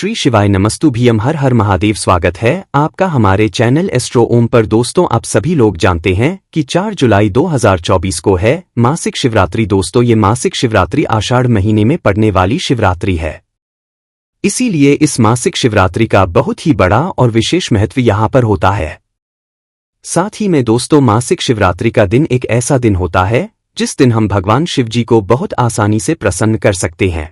श्री शिवाय नमस्तुभ्यम हर हर महादेव। स्वागत है आपका हमारे चैनल एस्ट्रो ओम पर। दोस्तों, आप सभी लोग जानते हैं कि 4 जुलाई 2024 को है मासिक शिवरात्रि। दोस्तों, ये मासिक शिवरात्रि आषाढ़ महीने में पड़ने वाली शिवरात्रि है, इसीलिए इस मासिक शिवरात्रि का बहुत ही बड़ा और विशेष महत्व यहाँ पर होता है। साथ ही में दोस्तों, मासिक शिवरात्रि का दिन एक ऐसा दिन होता है जिस दिन हम भगवान शिव जी को बहुत आसानी से प्रसन्न कर सकते हैं।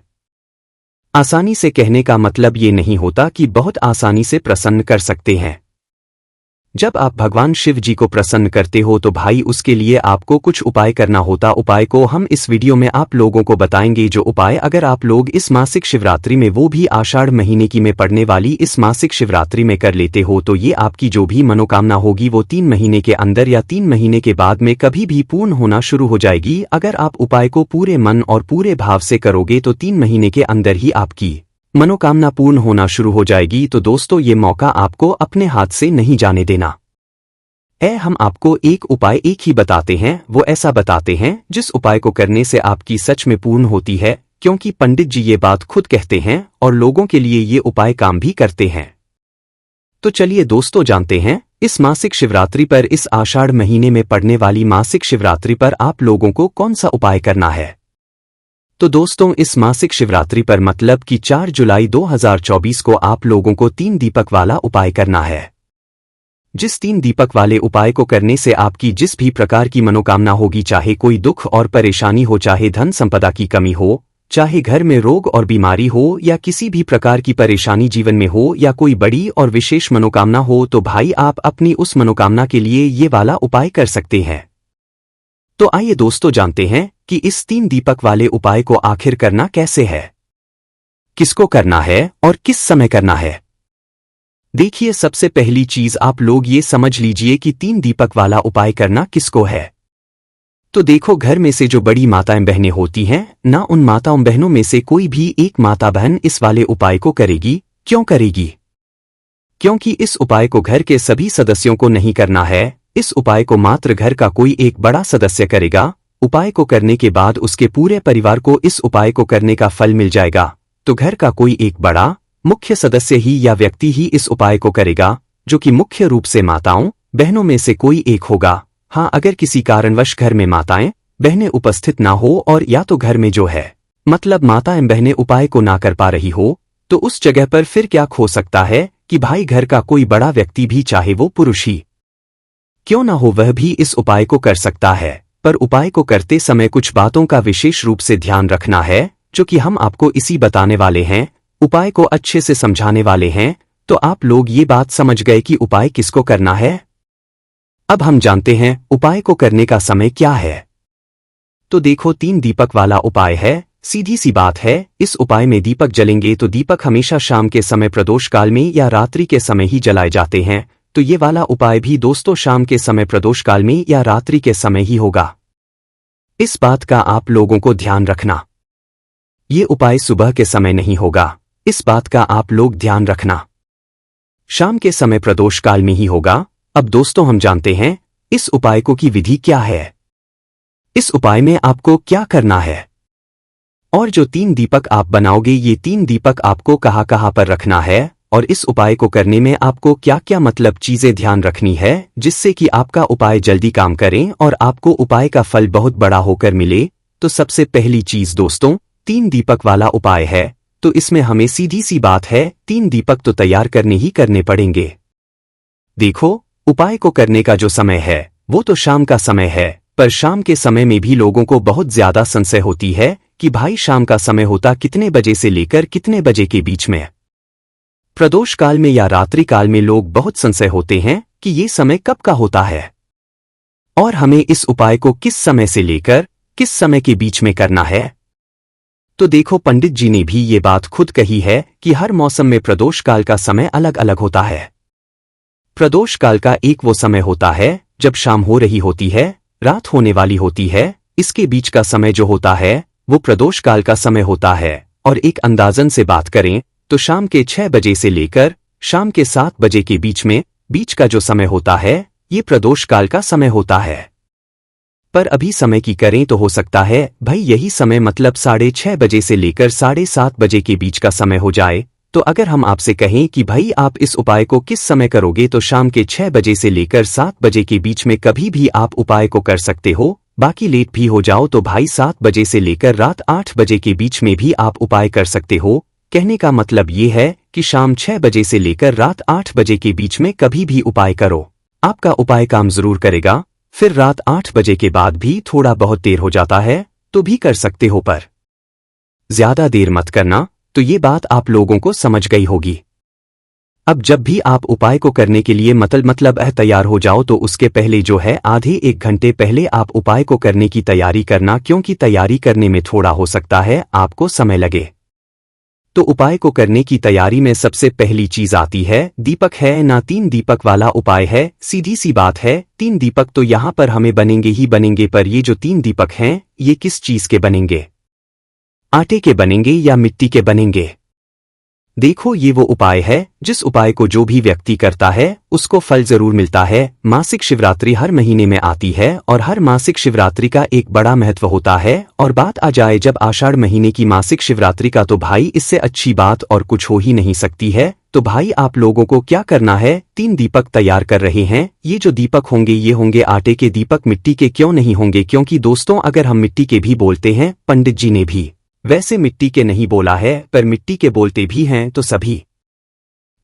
आसानी से कहने का मतलब ये नहीं होता कि बहुत आसानी से प्रसन्न कर सकते हैं। जब आप भगवान शिव जी को प्रसन्न करते हो तो भाई उसके लिए आपको कुछ उपाय करना होता। उपाय को हम इस वीडियो में आप लोगों को बताएंगे। जो उपाय अगर आप लोग इस मासिक शिवरात्रि में, वो भी आषाढ़ महीने की में पड़ने वाली इस मासिक शिवरात्रि में कर लेते हो तो ये आपकी जो भी मनोकामना होगी वो 3 महीने के अंदर या 3 महीने के बाद में कभी भी पूर्ण होना शुरू हो जाएगी। अगर आप उपाय को पूरे मन और पूरे भाव से करोगे तो 3 महीने के अंदर ही आपकी मनोकामना पूर्ण होना शुरू हो जाएगी। तो दोस्तों, ये मौका आपको अपने हाथ से नहीं जाने देना है। हम आपको एक उपाय एक ही बताते हैं, वो ऐसा बताते हैं जिस उपाय को करने से आपकी सच में पूर्ण होती है, क्योंकि पंडित जी ये बात खुद कहते हैं और लोगों के लिए ये उपाय काम भी करते हैं। तो चलिए दोस्तों, जानते हैं इस मासिक शिवरात्रि पर, इस आषाढ़ महीने में पड़ने वाली मासिक शिवरात्रि पर आप लोगों को कौन सा उपाय करना है। तो दोस्तों, इस मासिक शिवरात्रि पर मतलब कि 4 जुलाई 2024 को आप लोगों को 3 दीपक वाला उपाय करना है। जिस 3 दीपक वाले उपाय को करने से आपकी जिस भी प्रकार की मनोकामना होगी, चाहे कोई दुख और परेशानी हो, चाहे धन संपदा की कमी हो, चाहे घर में रोग और बीमारी हो, या किसी भी प्रकार की परेशानी जीवन में हो, या कोई बड़ी और विशेष मनोकामना हो, तो भाई आप अपनी उस मनोकामना के लिए ये वाला उपाय कर सकते हैं। तो आइए दोस्तों, जानते हैं कि इस 3 दीपक वाले उपाय को आखिर करना कैसे है, किसको करना है और किस समय करना है। देखिए, सबसे पहली चीज आप लोग ये समझ लीजिए कि 3 दीपक वाला उपाय करना किसको है। तो देखो, घर में से जो बड़ी माताएं बहनें होती हैं ना, उन माताओं बहनों में से कोई भी एक माता बहन इस वाले उपाय को करेगी। क्यों करेगी? क्योंकि इस उपाय को घर के सभी सदस्यों को नहीं करना है। इस उपाय को मात्र घर का कोई एक बड़ा सदस्य करेगा। उपाय को करने के बाद उसके पूरे परिवार को इस उपाय को करने का फल मिल जाएगा। तो घर का कोई एक बड़ा मुख्य सदस्य ही या व्यक्ति ही इस उपाय को करेगा, जो कि मुख्य रूप से माताओं बहनों में से कोई एक होगा। हाँ, अगर किसी कारणवश घर में माताएं बहनें उपस्थित ना हो, और या तो घर में जो है मतलब माताएं बहनें उपाय को ना कर पा रही हो, तो उस जगह पर फिर क्या हो सकता है कि भाई घर का कोई बड़ा व्यक्ति भी, चाहे वो पुरुष ही क्यों ना हो, वह भी इस उपाय को कर सकता है। पर उपाय को करते समय कुछ बातों का विशेष रूप से ध्यान रखना है, जो कि हम आपको इसी बताने वाले हैं, उपाय को अच्छे से समझाने वाले हैं। तो आप लोग ये बात समझ गए कि उपाय किसको करना है। अब हम जानते हैं उपाय को करने का समय क्या है। तो देखो, 3 दीपक वाला उपाय है, सीधी सी बात है। इस उपाय में दीपक जलेंगे तो दीपक हमेशा शाम के समय प्रदोष काल में या रात्रि के समय ही जलाए जाते हैं। तो ये वाला उपाय भी दोस्तों शाम के समय प्रदोष काल में या रात्रि के समय ही होगा। इस बात का आप लोगों को ध्यान रखना। ये उपाय सुबह के समय नहीं होगा, इस बात का आप लोग ध्यान रखना। शाम के समय प्रदोष काल में ही होगा। अब दोस्तों, हम जानते हैं इस उपाय को की विधि क्या है। इस उपाय में आपको क्या करना है, और जो 3 दीपक आप बनाओगे, ये 3 दीपक आपको कहाँ कहाँ पर रखना है, और इस उपाय को करने में आपको क्या क्या मतलब चीजें ध्यान रखनी है, जिससे कि आपका उपाय जल्दी काम करें और आपको उपाय का फल बहुत बड़ा होकर मिले। तो सबसे पहली चीज दोस्तों, 3 दीपक वाला उपाय है। तो इसमें हमें सीधी सी बात है, 3 दीपक तो तैयार करने ही करने पड़ेंगे। देखो, उपाय को करने का जो समय है वो तो शाम का समय है, पर शाम के समय में भी लोगों को बहुत ज्यादा संशय होती है कि भाई शाम का समय होता कितने बजे से लेकर कितने बजे के बीच में। प्रदोष काल में या रात्रि काल में लोग बहुत संशय होते हैं कि ये समय कब का होता है, और हमें इस उपाय को किस समय से लेकर किस समय के बीच में करना है। तो देखो, पंडित जी ने भी ये बात खुद कही है कि हर मौसम में प्रदोष काल का समय अलग अलग होता है। प्रदोष काल का एक वो समय होता है जब शाम हो रही होती है, रात होने वाली होती है। इसके बीच का समय जो होता है वो प्रदोष काल का समय होता है। और एक अंदाजन से बात करें तो शाम के 6 बजे से लेकर शाम के 7 बजे के बीच का जो समय होता है, ये प्रदोष काल का समय होता है। पर अभी समय की करें तो हो सकता है भाई यही समय मतलब 6:30 बजे से लेकर 7:30 बजे के बीच का समय हो जाए। तो अगर हम आपसे कहें कि भाई आप इस उपाय को किस समय करोगे, तो शाम के 6 बजे से लेकर 7 बजे के बीच में कभी भी आप उपाय को कर सकते हो। बाकी लेट भी हो जाओ तो भाई 7 बजे से लेकर रात 8 बजे के बीच में भी आप उपाय कर सकते हो। कहने का मतलब ये है कि शाम 6 बजे से लेकर रात 8 बजे के बीच में कभी भी उपाय करो, आपका उपाय काम जरूर करेगा। फिर रात 8 बजे के बाद भी थोड़ा बहुत देर हो जाता है तो भी कर सकते हो, पर ज्यादा देर मत करना। तो ये बात आप लोगों को समझ गई होगी। अब जब भी आप उपाय को करने के लिए मतलब तैयार हो जाओ तो उसके पहले जो है आधे 1 घंटे पहले आप उपाय को करने की तैयारी करना, क्योंकि तैयारी करने में थोड़ा हो सकता है आपको समय लगे। तो उपाय को करने की तैयारी में सबसे पहली चीज आती है दीपक है ना। 3 दीपक वाला उपाय है, सीधी सी बात है। 3 दीपक तो यहाँ पर हमें बनेंगे ही बनेंगे, पर ये जो 3 दीपक हैं ये किस चीज के बनेंगे? आटे के बनेंगे या मिट्टी के बनेंगे? देखो, ये वो उपाय है जिस उपाय को जो भी व्यक्ति करता है उसको फल जरूर मिलता है। मासिक शिवरात्रि हर महीने में आती है और हर मासिक शिवरात्रि का एक बड़ा महत्व होता है। और बात आ जाए जब आषाढ़ महीने की मासिक शिवरात्रि का, तो भाई इससे अच्छी बात और कुछ हो ही नहीं सकती है। तो भाई आप लोगों को क्या करना है, 3 दीपक तैयार कर रहे हैं। ये जो दीपक होंगे ये होंगे आटे के दीपक, मिट्टी के क्यों नहीं होंगे? क्योंकि दोस्तों अगर हम मिट्टी के भी बोलते हैं, पंडित जी ने भी वैसे मिट्टी के नहीं बोला है, पर मिट्टी के बोलते भी हैं, तो सभी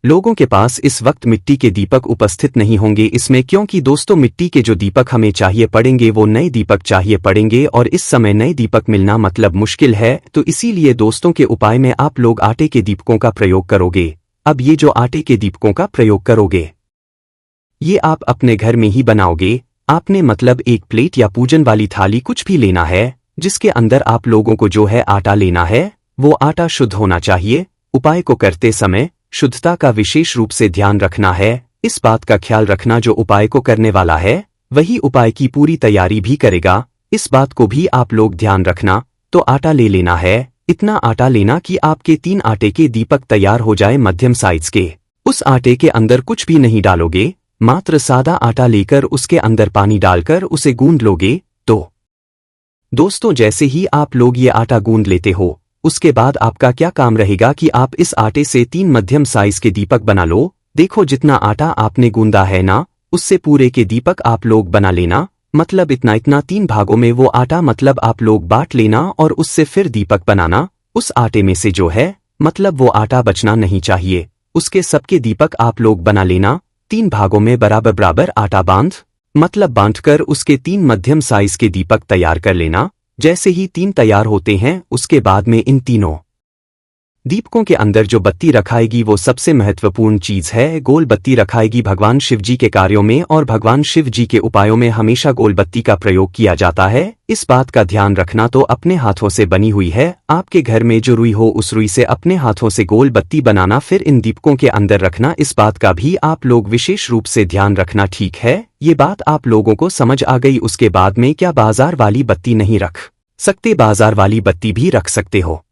लोगों के पास इस वक्त मिट्टी के दीपक उपस्थित नहीं होंगे इसमें, क्योंकि दोस्तों मिट्टी के जो दीपक हमें चाहिए पड़ेंगे वो नए दीपक चाहिए पड़ेंगे, और इस समय नए दीपक मिलना मतलब मुश्किल है। तो इसीलिए दोस्तों के उपाय में आप लोग आटे के दीपकों का प्रयोग करोगे। अब ये जो आटे के दीपकों का प्रयोग करोगे ये आप अपने घर में ही बनाओगे। आपने मतलब एक प्लेट या पूजन वाली थाली कुछ भी लेना है जिसके अंदर आप लोगों को जो है आटा लेना है। वो आटा शुद्ध होना चाहिए। उपाय को करते समय शुद्धता का विशेष रूप से ध्यान रखना है। इस बात का ख्याल रखना जो उपाय को करने वाला है वही उपाय की पूरी तैयारी भी करेगा, इस बात को भी आप लोग ध्यान रखना। तो आटा ले लेना है, इतना आटा लेना कि आपके 3 आटे के दीपक तैयार हो जाए मध्यम साइज के। उस आटे के अंदर कुछ भी नहीं डालोगे, मात्र सादा आटा लेकर उसके अंदर पानी डालकर उसे गूंद लोगे। तो दोस्तों जैसे ही आप लोग ये आटा गूंद लेते हो उसके बाद आपका क्या काम रहेगा कि आप इस आटे से 3 मध्यम साइज के दीपक बना लो। देखो जितना आटा आपने गूंदा है ना उससे पूरे के दीपक आप लोग बना लेना, मतलब इतना 3 भागों में वो आटा मतलब आप लोग बांट लेना और उससे फिर दीपक बनाना। उस आटे में से जो है मतलब वो आटा बचना नहीं चाहिए, उसके सबके दीपक आप लोग बना लेना। 3 भागों में बराबर बराबर आटा बांधकर उसके 3 मध्यम साइज के दीपक तैयार कर लेना। जैसे ही 3 तैयार होते हैं उसके बाद में इन तीनों दीपकों के अंदर जो बत्ती रखाएगी वो सबसे महत्वपूर्ण चीज है। गोल बत्ती रखाएगी भगवान शिव जी के कार्यों में, और भगवान शिव जी के उपायों में हमेशा गोल बत्ती का प्रयोग किया जाता है। इस बात का ध्यान रखना। तो अपने हाथों से बनी हुई है, आपके घर में जो रुई हो उस रुई से अपने हाथों से गोल बत्ती बनाना, फिर इन दीपकों के अंदर रखना। इस बात का भी आप लोग विशेष रूप से ध्यान रखना, ठीक है? ये बात आप लोगों को समझ आ गई। उसके बाद में क्या बाजार वाली बत्ती नहीं रख सकते? बाजार वाली बत्ती भी रख सकते हो,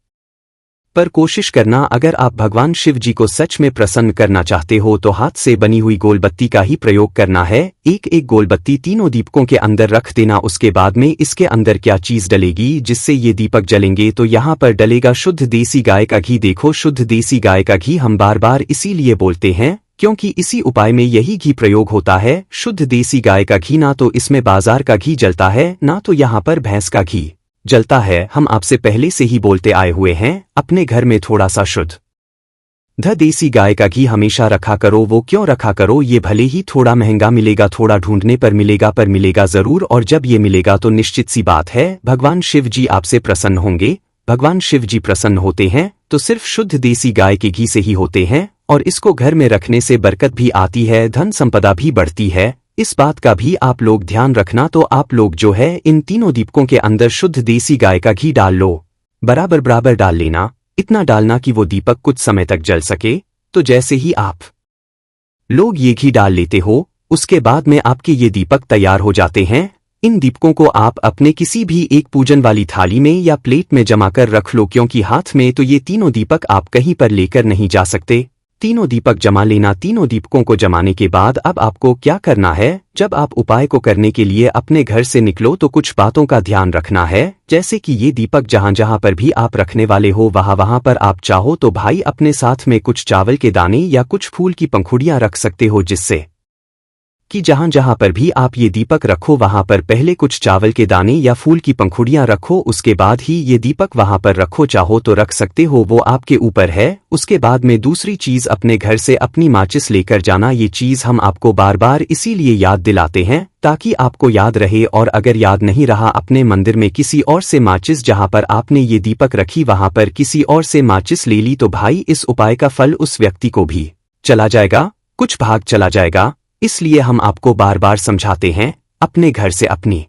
पर कोशिश करना अगर आप भगवान शिव जी को सच में प्रसन्न करना चाहते हो तो हाथ से बनी हुई गोल बत्ती का ही प्रयोग करना है। एक एक गोल बत्ती तीनों दीपकों के अंदर रख देना। उसके बाद में इसके अंदर क्या चीज डलेगी जिससे ये दीपक जलेंगे? तो यहाँ पर डलेगा शुद्ध देसी गाय का घी। देखो शुद्ध देसी गाय का घी हम बार बार इसीलिए बोलते हैं क्योंकि इसी उपाय में यही घी प्रयोग होता है, शुद्ध देसी गाय का घी। ना तो इसमें बाजार का घी जलता है ना तो यहाँ पर भैंस का घी जलता है। हम आपसे पहले से ही बोलते आए हुए हैं अपने घर में थोड़ा सा शुद्ध देसी गाय का घी हमेशा रखा करो। वो क्यों रखा करो? ये भले ही थोड़ा महंगा मिलेगा, थोड़ा ढूंढने पर मिलेगा, पर मिलेगा जरूर। और जब ये मिलेगा तो निश्चित सी बात है भगवान शिव जी आपसे प्रसन्न होंगे। भगवान शिव जी प्रसन्न होते हैं तो सिर्फ शुद्ध देसी गाय के घी से ही होते हैं, और इसको घर में रखने से बरकत भी आती है, धन संपदा भी बढ़ती है। इस बात का भी आप लोग ध्यान रखना। तो आप लोग जो है इन तीनों दीपकों के अंदर शुद्ध देसी गाय का घी डाल लो, बराबर बराबर डाल लेना। इतना डालना कि वो दीपक कुछ समय तक जल सके। तो जैसे ही आप लोग ये घी डाल लेते हो उसके बाद में आपके ये दीपक तैयार हो जाते हैं। इन दीपकों को आप अपने किसी भी एक पूजन वाली थाली में या प्लेट में जमा कर रख लो, क्योंकि हाथ में तो ये तीनों दीपक आप कहीं पर लेकर नहीं जा सकते। तीनों दीपक जमा लेना। तीनों दीपकों को जमाने के बाद अब आपको क्या करना है? जब आप उपाय को करने के लिए अपने घर से निकलो तो कुछ बातों का ध्यान रखना है, जैसे कि ये दीपक जहां जहां पर भी आप रखने वाले हो वहां वहां पर आप चाहो तो भाई अपने साथ में कुछ चावल के दाने या कुछ फूल की पंखुड़ियां रख सकते हो, जिससे कि जहां जहां पर भी आप ये दीपक रखो वहां पर पहले कुछ चावल के दाने या फूल की पंखुड़ियां रखो, उसके बाद ही ये दीपक वहां पर रखो। चाहो तो रख सकते हो, वो आपके ऊपर है। उसके बाद में दूसरी चीज, अपने घर से अपनी माचिस लेकर जाना। ये चीज हम आपको बार बार इसीलिए याद दिलाते हैं ताकि आपको याद रहे, और अगर याद नहीं रहा अपने मंदिर में किसी और से माचिस जहां पर आपने ये दीपक रखी वहां पर किसी और से माचिस ले ली तो भाई इस उपाय का फल उस व्यक्ति को भी चला जाएगा, कुछ भाग चला जाएगा। इसलिए हम आपको बार बार समझाते हैं अपने घर से अपनी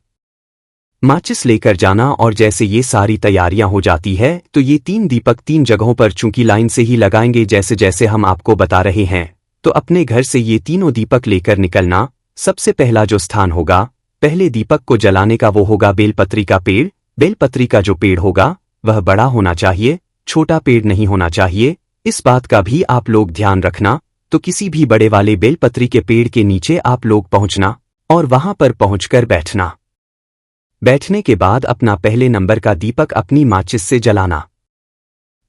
माचिस लेकर जाना। और जैसे ये सारी तैयारियां हो जाती है तो ये 3 दीपक 3 जगहों पर चूंकि लाइन से ही लगाएंगे जैसे जैसे हम आपको बता रहे हैं, तो अपने घर से ये तीनों दीपक लेकर निकलना। सबसे पहला जो स्थान होगा पहले दीपक को जलाने का वो होगा बेलपत्री का पेड़। बेलपत्री का जो पेड़ होगा वह बड़ा होना चाहिए, छोटा पेड़ नहीं होना चाहिए। इस बात का भी आप लोग ध्यान रखना। तो किसी भी बड़े वाले बेलपत्री के पेड़ के नीचे आप लोग पहुंचना और वहां पर पहुंचकर बैठना। बैठने के बाद अपना पहले नंबर का दीपक अपनी माचिस से जलाना।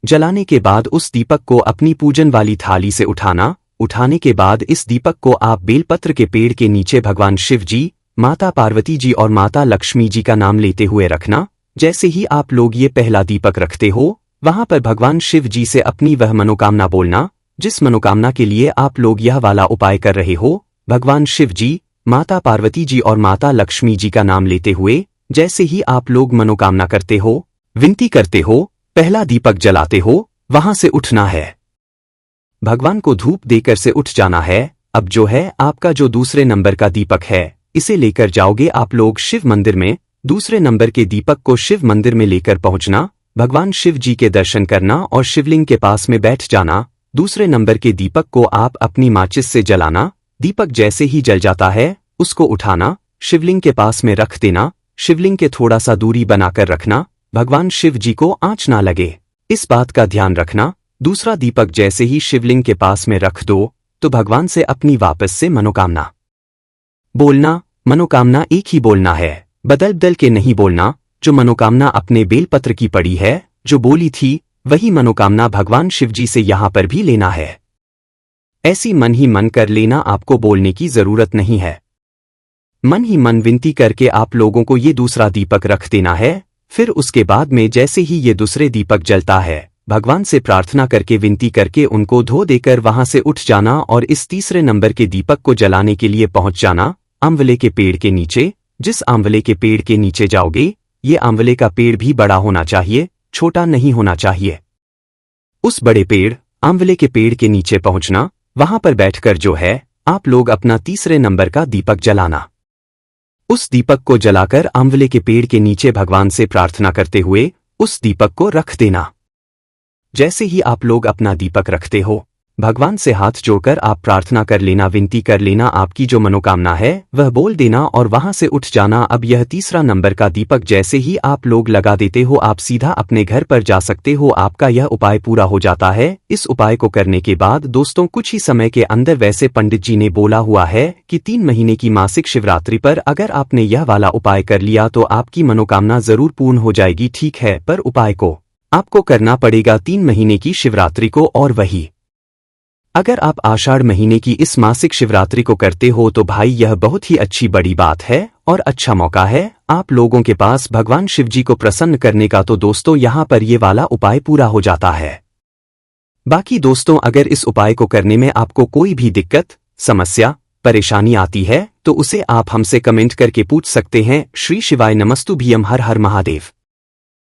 जलाने के बाद उस दीपक को अपनी पूजन वाली थाली से उठाना। उठाने के बाद इस दीपक को आप बेलपत्र के पेड़ के नीचे भगवान शिव जी, माता पार्वती जी और माता लक्ष्मी जी का नाम लेते हुए रखना। जैसे ही आप लोग ये पहला दीपक रखते हो वहां पर भगवान शिव जी से अपनी वह मनोकामना बोलना जिस मनोकामना के लिए आप लोग यह वाला उपाय कर रहे हो। भगवान शिव जी, माता पार्वती जी और माता लक्ष्मी जी का नाम लेते हुए जैसे ही आप लोग मनोकामना करते हो, विनती करते हो, पहला दीपक जलाते हो, वहां से उठना है। भगवान को धूप देकर से उठ जाना है। अब जो है आपका जो दूसरे नंबर का दीपक है इसे लेकर जाओगे आप लोग शिव मंदिर में। दूसरे नंबर के दीपक को शिव मंदिर में लेकर पहुंचना, भगवान शिव जी के दर्शन करना और शिवलिंग के पास में बैठ जाना। दूसरे नंबर के दीपक को आप अपनी माचिस से जलाना। दीपक जैसे ही जल जाता है उसको उठाना, शिवलिंग के पास में रख देना। शिवलिंग के थोड़ा सा दूरी बनाकर रखना, भगवान शिव जी को आंच ना लगे, इस बात का ध्यान रखना। दूसरा दीपक जैसे ही शिवलिंग के पास में रख दो तो भगवान से अपनी वापस से मनोकामना बोलना। मनोकामना एक ही बोलना है, बदल बदल के नहीं बोलना। जो मनोकामना अपने बेलपत्र की पड़ी है, जो बोली थी, वही मनोकामना भगवान शिव जी से यहां पर भी लेना है। ऐसी मन ही मन कर लेना, आपको बोलने की जरूरत नहीं है। मन ही मन विनती करके आप लोगों को ये दूसरा दीपक रख देना है। फिर उसके बाद में जैसे ही ये दूसरे दीपक जलता है भगवान से प्रार्थना करके विनती करके उनको धो देकर वहां से उठ जाना और इस तीसरे नंबर के दीपक को जलाने के लिए पहुंच जाना आंवले के पेड़ के नीचे। जिस आंवले के पेड़ के नीचे जाओगे ये आंवले का पेड़ भी बड़ा होना चाहिए, छोटा नहीं होना चाहिए। उस बड़े पेड़ आंवले के पेड़ के नीचे पहुंचना, वहां पर बैठकर जो है आप लोग अपना तीसरे नंबर का दीपक जलाना। उस दीपक को जलाकर आंवले के पेड़ के नीचे भगवान से प्रार्थना करते हुए उस दीपक को रख देना। जैसे ही आप लोग अपना दीपक रखते हो भगवान से हाथ जोड़कर आप प्रार्थना कर लेना, विनती कर लेना, आपकी जो मनोकामना है वह बोल देना और वहां से उठ जाना। अब यह तीसरा नंबर का दीपक जैसे ही आप लोग लगा देते हो आप सीधा अपने घर पर जा सकते हो। आपका यह उपाय पूरा हो जाता है। इस उपाय को करने के बाद दोस्तों कुछ ही समय के अंदर, वैसे पंडित जी ने बोला हुआ है कि 3 महीने की मासिक शिवरात्रि पर अगर आपने यह वाला उपाय कर लिया तो आपकी मनोकामना जरूर पूर्ण हो जाएगी। ठीक है, पर उपाय को आपको करना पड़ेगा 3 महीने की शिवरात्रि को, और वही अगर आप आषाढ़ महीने की इस मासिक शिवरात्रि को करते हो तो भाई यह बहुत ही अच्छी बड़ी बात है और अच्छा मौका है आप लोगों के पास भगवान शिव जी को प्रसन्न करने का। तो दोस्तों यहाँ पर ये वाला उपाय पूरा हो जाता है। बाकी दोस्तों अगर इस उपाय को करने में आपको कोई भी दिक्कत, समस्या, परेशानी आती है तो उसे आप हमसे कमेंट करके पूछ सकते हैं। श्री शिवाय नमस्तुभ्यम। हर हर महादेव।